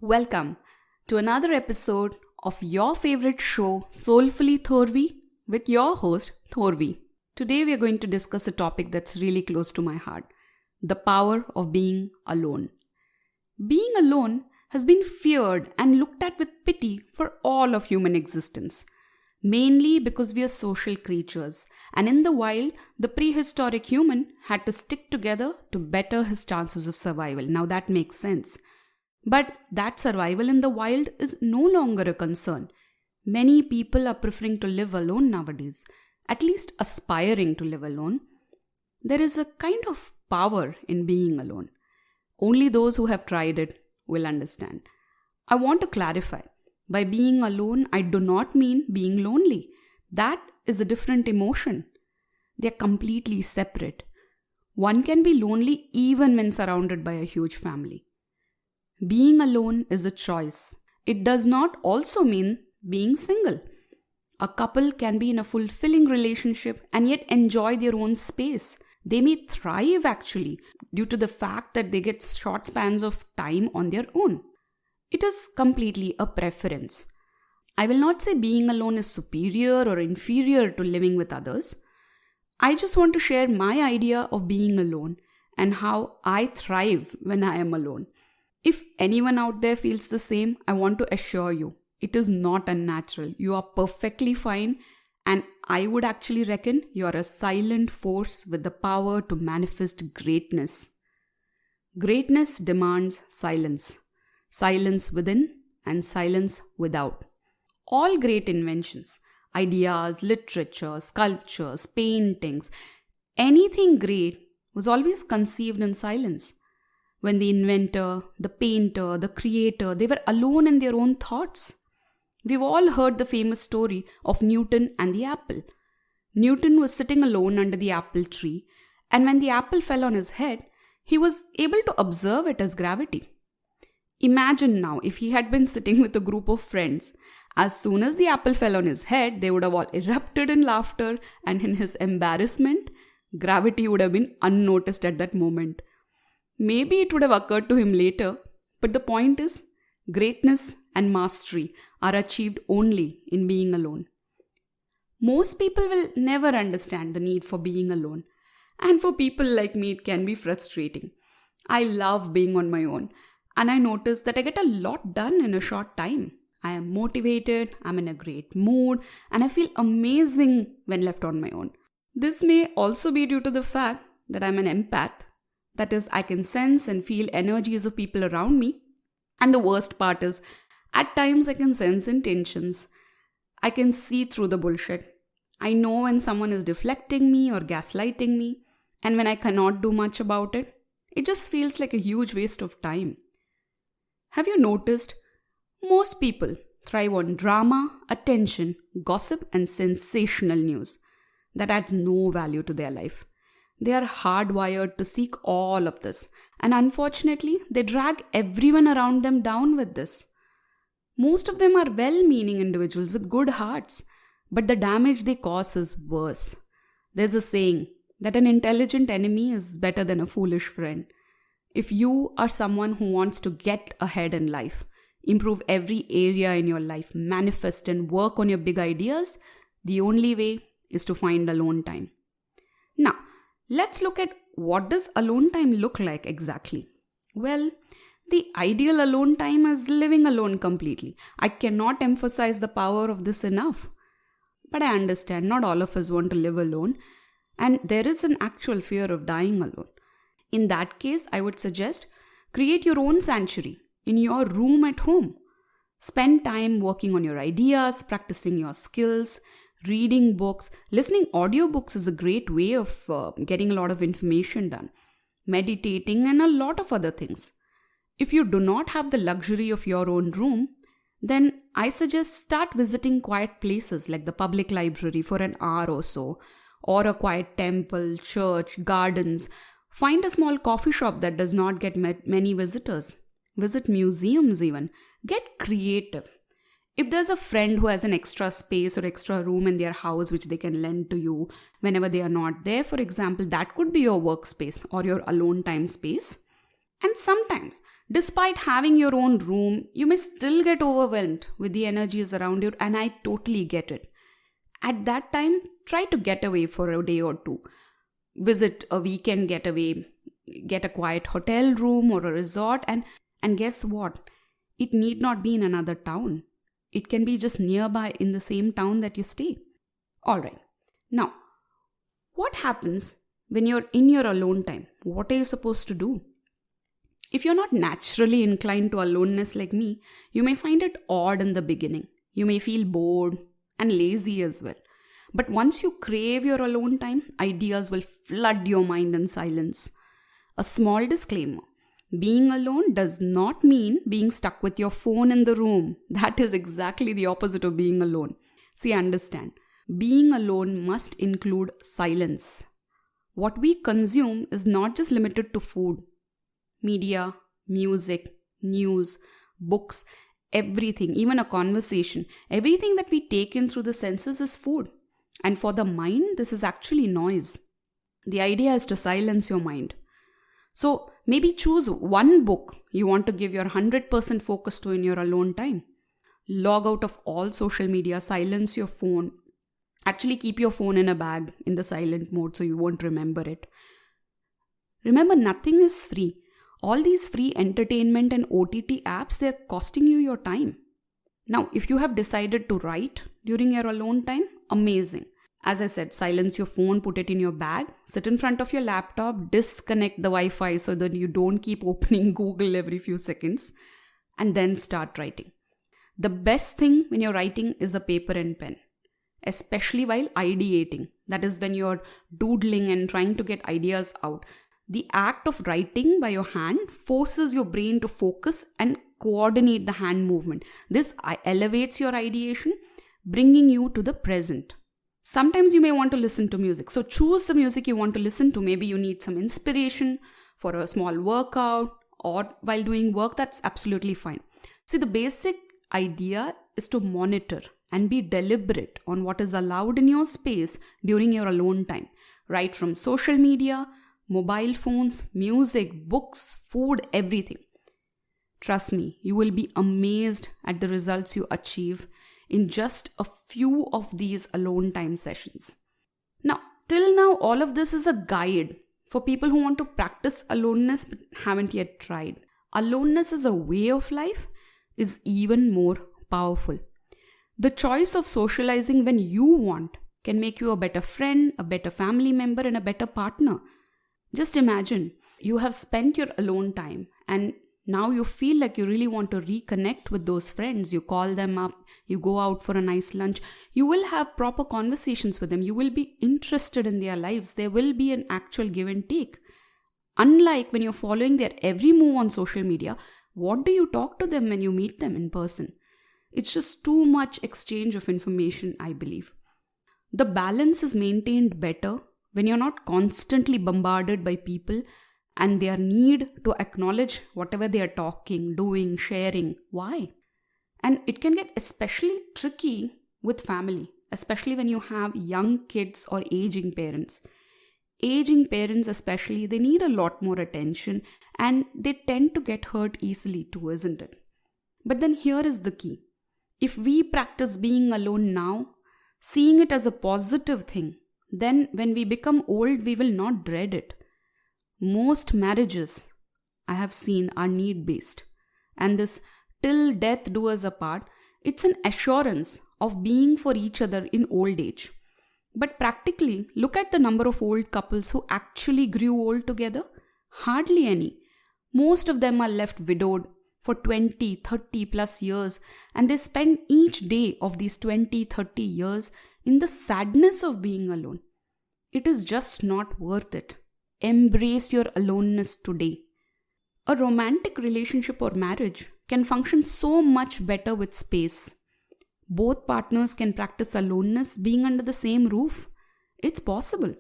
Welcome to another episode of your favorite show, Soulfully Thorvi, with your host, Thorvi. Today we are going to discuss a topic that's really close to my heart: the power of being alone. Being alone has been feared and looked at with pity for all of human existence, mainly because we are social creatures, and in the wild, the prehistoric human had to stick together to better his chances of survival. Now that makes sense. But that survival in the wild is no longer a concern. Many people are preferring to live alone nowadays, at least aspiring to live alone. There is a kind of power in being alone. Only those who have tried it will understand. I want to clarify. By being alone, I do not mean being lonely. That is a different emotion. They are completely separate. One can be lonely even when surrounded by a huge family. Being alone is a choice. It does not also mean being single. A couple can be in a fulfilling relationship and yet enjoy their own space. They may thrive actually due to the fact that they get short spans of time on their own. It is completely a preference. I will not say being alone is superior or inferior to living with others. I just want to share my idea of being alone and how I thrive when I am alone. If anyone out there feels the same, I want to assure you, it is not unnatural. You are perfectly fine, and I would actually reckon you are a silent force with the power to manifest greatness. Greatness demands silence. Silence within and silence without. All great inventions, ideas, literature, sculptures, paintings, anything great was always conceived in silence. When the inventor, the painter, the creator, they were alone in their own thoughts. We've all heard the famous story of Newton and the apple. Newton was sitting alone under the apple tree, and when the apple fell on his head, he was able to observe it as gravity. Imagine now if he had been sitting with a group of friends. As soon as the apple fell on his head, they would have all erupted in laughter, and in his embarrassment, gravity would have been unnoticed at that moment. Maybe it would have occurred to him later, but the point is, greatness and mastery are achieved only in being alone. Most people will never understand the need for being alone, and for people like me, it can be frustrating. I love being on my own, and I notice that I get a lot done in a short time. I am motivated, I'm in a great mood, and I feel amazing when left on my own. This may also be due to the fact that I'm an empath. That is, I can sense and feel energies of people around me. And the worst part is, at times I can sense intentions. I can see through the bullshit. I know when someone is deflecting me or gaslighting me. And when I cannot do much about it, it just feels like a huge waste of time. Have you noticed? Most people thrive on drama, attention, gossip, and sensational news. That adds no value to their life. They are hardwired to seek all of this, and unfortunately, they drag everyone around them down with this. Most of them are well-meaning individuals with good hearts, but the damage they cause is worse. There's a saying that an intelligent enemy is better than a foolish friend. If you are someone who wants to get ahead in life, improve every area in your life, manifest and work on your big ideas, the only way is to find alone time. Now, let's look at what does alone time look like exactly. Well, the ideal alone time is living alone completely. I cannot emphasize the power of this enough. But I understand not all of us want to live alone, and there is an actual fear of dying alone. In that case, I would suggest create your own sanctuary in your room at home. Spend time working on your ideas, practicing your skills, reading books. Listening audiobooks is a great way of getting a lot of information done. Meditating and a lot of other things. If you do not have the luxury of your own room, then I suggest start visiting quiet places like the public library for an hour or so, or a quiet temple, church, gardens. Find a small coffee shop that does not get many visitors. Visit museums even. Get creative. If there's a friend who has an extra space or extra room in their house which they can lend to you whenever they are not there, for example, that could be your workspace or your alone time space. And sometimes, despite having your own room, you may still get overwhelmed with the energies around you, and I totally get it. At that time, try to get away for a day or two. Visit a weekend getaway, get a quiet hotel room or a resort, and guess what? It need not be in another town. It can be just nearby in the same town that you stay. Alright. Now, what happens when you're in your alone time? What are you supposed to do? If you're not naturally inclined to aloneness like me, you may find it odd in the beginning. You may feel bored and lazy as well. But once you crave your alone time, ideas will flood your mind in silence. A small disclaimer. Being alone does not mean being stuck with your phone in the room. That is exactly the opposite of being alone. See, understand. Being alone must include silence. What we consume is not just limited to food. Media, music, news, books, everything, even a conversation, everything that we take in through the senses is food. And for the mind, this is actually noise. The idea is to silence your mind. So maybe choose one book you want to give your 100% focus to in your alone time. Log out of all social media, silence your phone. Actually keep your phone in a bag in the silent mode so you won't remember it. Remember, nothing is free. All these free entertainment and OTT apps, they're costing you your time. Now, if you have decided to write during your alone time, amazing. As I said, silence your phone, put it in your bag, sit in front of your laptop, disconnect the Wi-Fi so that you don't keep opening Google every few seconds, and then start writing. The best thing when you're writing is a paper and pen, especially while ideating. That is when you're doodling and trying to get ideas out. The act of writing by your hand forces your brain to focus and coordinate the hand movement. This elevates your ideation, bringing you to the present. Sometimes you may want to listen to music. So choose the music you want to listen to. Maybe you need some inspiration for a small workout or while doing work. That's absolutely fine. See, the basic idea is to monitor and be deliberate on what is allowed in your space during your alone time. Right from social media, mobile phones, music, books, food, everything. Trust me, you will be amazed at the results you achieve in just a few of these alone time sessions. Now, till now, all of this is a guide for people who want to practice aloneness but haven't yet tried. Aloneness as a way of life is even more powerful. The choice of socializing when you want can make you a better friend, a better family member, and a better partner. Just imagine you have spent your alone time and now you feel like you really want to reconnect with those friends. You call them up, you go out for a nice lunch. You will have proper conversations with them. You will be interested in their lives. There will be an actual give and take. Unlike when you're following their every move on social media, what do you talk to them when you meet them in person? It's just too much exchange of information, I believe. The balance is maintained better when you're not constantly bombarded by people and their need to acknowledge whatever they are talking, doing, sharing. Why? And it can get especially tricky with family, especially when you have young kids or aging parents. Aging parents especially, they need a lot more attention and they tend to get hurt easily too, isn't it? But then here is the key. If we practice being alone now, seeing it as a positive thing, then when we become old, we will not dread it. Most marriages I have seen are need-based. And this till death do us apart, it's an assurance of being for each other in old age. But practically, look at the number of old couples who actually grew old together. Hardly any. Most of them are left widowed for 20, 30 plus years, and they spend each day of these 20, 30 years in the sadness of being alone. It is just not worth it. Embrace your aloneness today. A romantic relationship or marriage can function so much better with space. Both partners can practice aloneness being under the same roof. It's possible.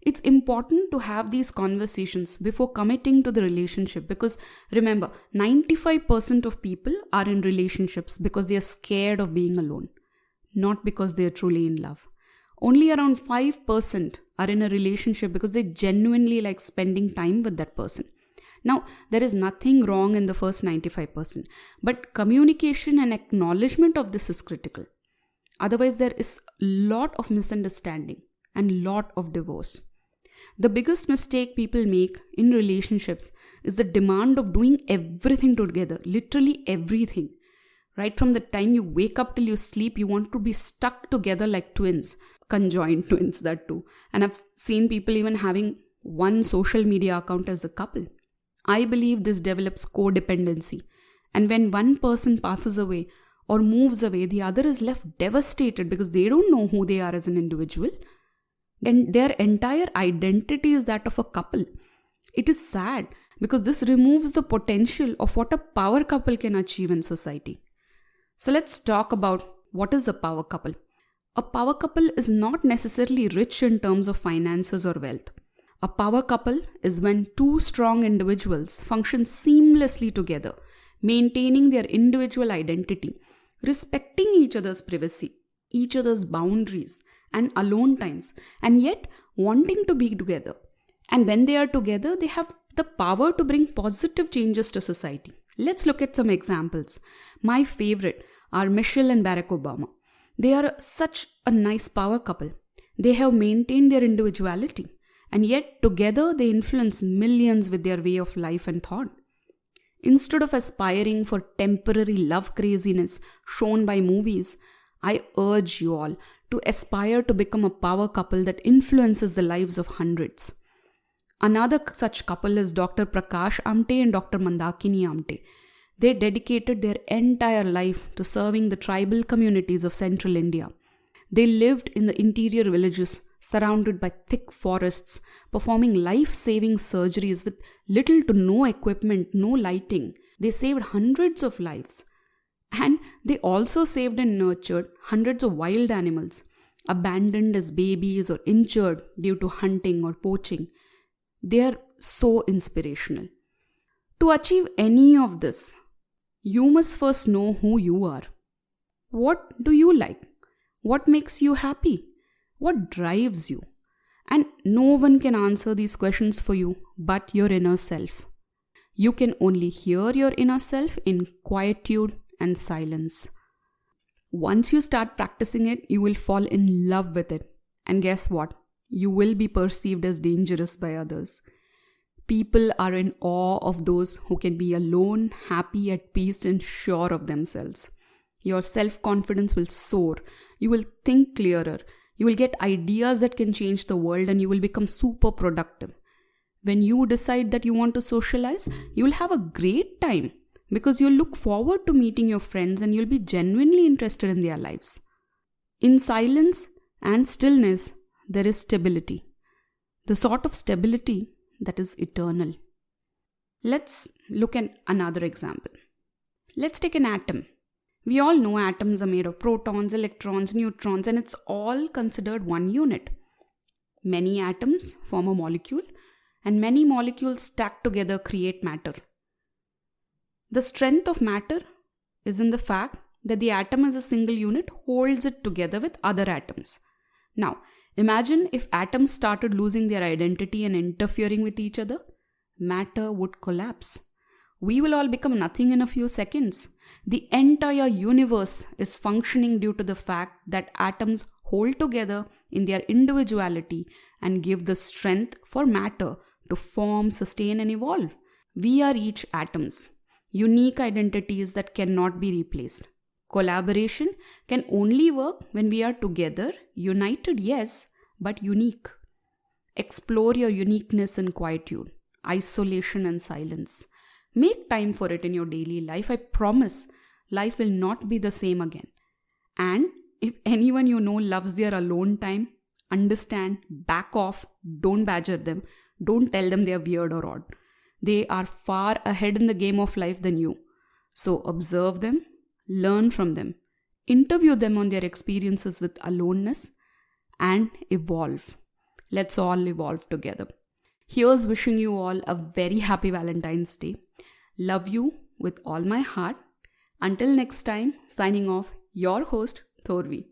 It's important to have these conversations before committing to the relationship because remember, 95% of people are in relationships because they are scared of being alone, not because they are truly in love. Only around 5% are in a relationship because they genuinely like spending time with that person. Now, there is nothing wrong in the first 95%, but communication and acknowledgement of this is critical. Otherwise, there is a lot of misunderstanding and lot of divorce. The biggest mistake people make in relationships is the demand of doing everything together, literally everything. Right from the time you wake up till you sleep, you want to be stuck together like twins, conjoined twins, that too. And I've seen people even having one social media account as a couple. I believe this develops codependency. And when one person passes away or moves away, the other is left devastated because they don't know who they are as an individual. Then their entire identity is that of a couple. It is sad because this removes the potential of what a power couple can achieve in society. So let's talk about what is a power couple. A power couple is not necessarily rich in terms of finances or wealth. A power couple is when two strong individuals function seamlessly together, maintaining their individual identity, respecting each other's privacy, each other's boundaries, and alone times, and yet wanting to be together. And when they are together, they have the power to bring positive changes to society. Let's look at some examples. My favorite are Michelle and Barack Obama. They are such a nice power couple. They have maintained their individuality, and yet together they influence millions with their way of life and thought. Instead of aspiring for temporary love craziness shown by movies, I urge you all to aspire to become a power couple that influences the lives of hundreds. Another such couple is Dr. Prakash Amte and Dr. Mandakini Amte. They dedicated their entire life to serving the tribal communities of central India. They lived in the interior villages surrounded by thick forests, performing life-saving surgeries with little to no equipment, no lighting. They saved hundreds of lives. And they also saved and nurtured hundreds of wild animals, abandoned as babies or injured due to hunting or poaching. They are so inspirational. To achieve any of this, you must first know who you are. What do you like? What makes you happy? What drives you? And no one can answer these questions for you but your inner self. You can only hear your inner self in quietude and silence. Once you start practicing it, you will fall in love with it. And guess what? You will be perceived as dangerous by others. People are in awe of those who can be alone, happy, at peace, and sure of themselves. Your self-confidence will soar. You will think clearer. You will get ideas that can change the world, and you will become super productive. When you decide that you want to socialize, you will have a great time because you'll look forward to meeting your friends and you'll be genuinely interested in their lives. In silence and stillness, there is stability. The sort of stability that is eternal. Let's look at another example. Let's take an atom. We all know atoms are made of protons, electrons, neutrons, and it's all considered one unit. Many atoms form a molecule, and many molecules stacked together create matter. The strength of matter is in the fact that the atom as a single unit holds it together with other atoms. Now, imagine if atoms started losing their identity and interfering with each other. Matter would collapse. We will all become nothing in a few seconds. The entire universe is functioning due to the fact that atoms hold together in their individuality and give the strength for matter to form, sustain, and evolve. We are each atoms, unique identities that cannot be replaced. Collaboration can only work when we are together, united, yes, but unique. Explore your uniqueness in quietude, isolation, and silence. Make time for it in your daily life. I promise life will not be the same again. And if anyone you know loves their alone time, understand, back off, don't badger them, don't tell them they are weird or odd. They are far ahead in the game of life than you. So observe them, learn from them, interview them on their experiences with aloneness, and evolve. Let's all evolve together. Here's wishing you all a very happy Valentine's Day. Love you with all my heart. Until next time, signing off, your host, Thorvi.